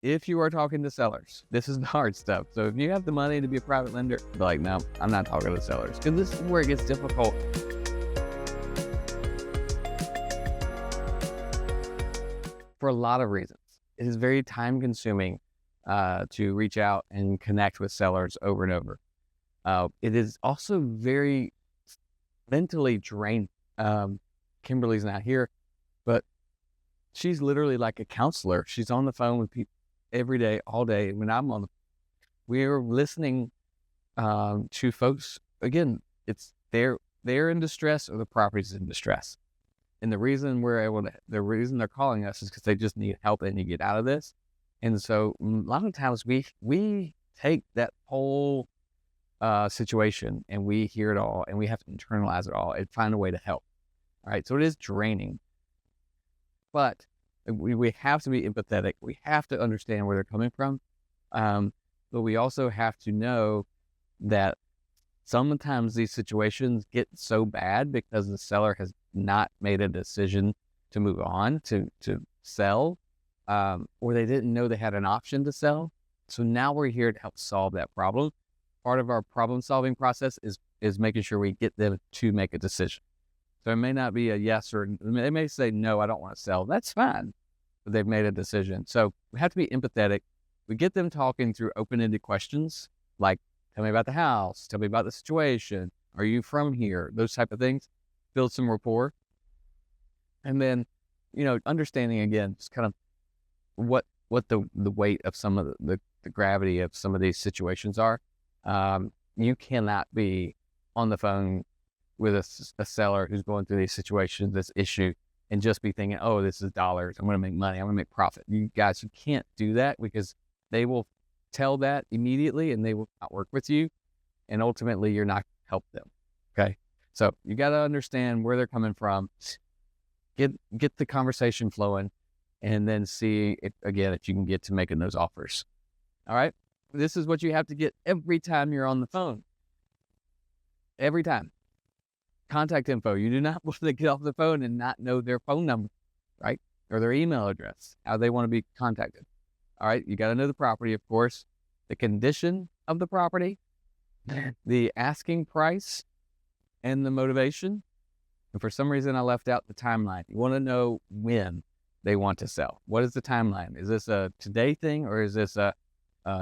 if you are talking to sellers, this is the hard stuff. So if you have the money to be a private lender, be like, no, I'm not talking to sellers, because this is where it gets difficult. For a lot of reasons. It is very time consuming to reach out and connect with sellers over and over. It is also very mentally draining. Kimberly's not here, but she's literally like a counselor. She's on the phone with people every day, all day. When we're listening to folks. Again, it's they're in distress or the property's in distress. And the reason the reason they're calling us is because they just need help and to get out of this. And so a lot of times we take that whole situation and we hear it all and we have to internalize it all and find a way to help. All right. So it is draining, but we have to be empathetic. We have to understand where they're coming from. But we also have to know that sometimes these situations get so bad because the seller has not made a decision to move on, to sell, or they didn't know they had an option to sell. So now we're here to help solve that problem. Part of our problem solving process is making sure we get them to make a decision. So it may not be a yes, or they may say, no, I don't want to sell. That's fine, but they've made a decision. So we have to be empathetic. We get them talking through open-ended questions like, tell me about the house, tell me about the situation. Are you from here? Those type of things. Build some rapport. And then, understanding again, just kind of what the weight of some of the gravity of some of these situations are. You cannot be on the phone with a seller who's going through these situations, this issue, and just be thinking, oh, this is dollars. I'm going to make money. I'm going to make profit. You guys, you can't do that, because they will tell that immediately and they will not work with you. And ultimately, you're not going to help them. Okay. So you got to understand where they're coming from, get the conversation flowing, and then see if you can get to making those offers. All right. This is what you have to get every time you're on the phone. Every time. Contact info. You do not want to get off the phone and not know their phone number, right? Or their email address, how they want to be contacted. All right. You got to know the property, of course, the condition of the property, the asking price, and the motivation. And for some reason, I left out the timeline. You want to know when they want to sell. What is the timeline? Is this a today thing, or is this a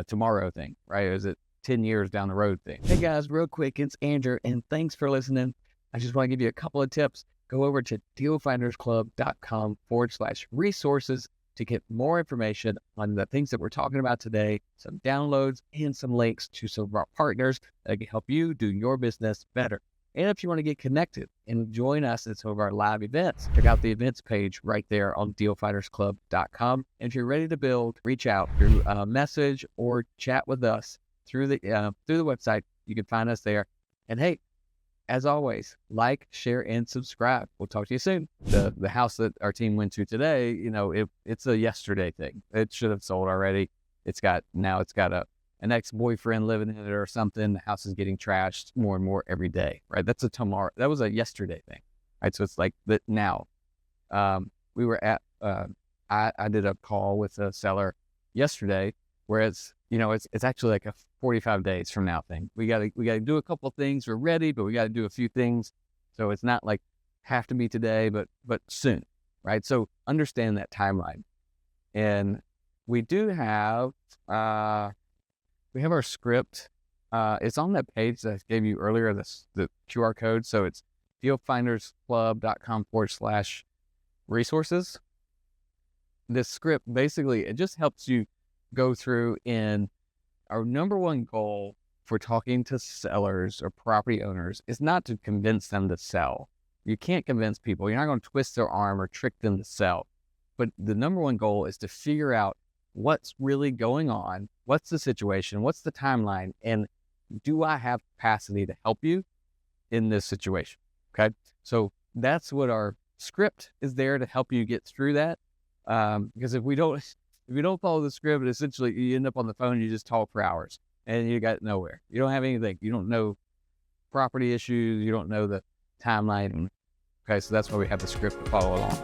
tomorrow thing, right? Or is it 10 years down the road thing? Hey guys, real quick, it's Andrew, and thanks for listening. I just want to give you a couple of tips. Go over to dealfindersclub.com/resources to get more information on the things that we're talking about today, some downloads, and some links to some of our partners that can help you do your business better. And if you want to get connected and join us at some of our live events, check out the events page right there on dealfindersclub.com. And if you're ready to build, reach out through a message or chat with us through the website. You can find us there. And hey, as always, like, share, and subscribe. We'll talk to you soon. The house that our team went to today, it's a yesterday thing. It should have sold already. It's got an ex-boyfriend living in it or something. The house is getting trashed more and more every day, right? That was a yesterday thing, right? So it's like that now. We were at, I did a call with a seller yesterday where it's actually like a 45 days from now thing. We got to do a couple of things. We're ready, but we got to do a few things. So it's not like have to be today, but soon, right? So understand that timeline. And we do have, we have our script. It's on that page that I gave you earlier, the QR code. So it's dealfindersclub.com/resources. This script, basically, it just helps you go through. In our number one goal for talking to sellers or property owners is not to convince them to sell. You can't convince people. You're not going to twist their arm or trick them to sell. But the number one goal is to figure out what's really going on, what's the situation, what's the timeline, and do I have capacity to help you in this situation? Okay. So that's what our script is there to help you get through that. Because if you don't follow the script, essentially you end up on the phone and you just talk for hours and you got nowhere. You don't have anything. You don't know property issues. You don't know the timeline. Okay. So that's why we have the script to follow along.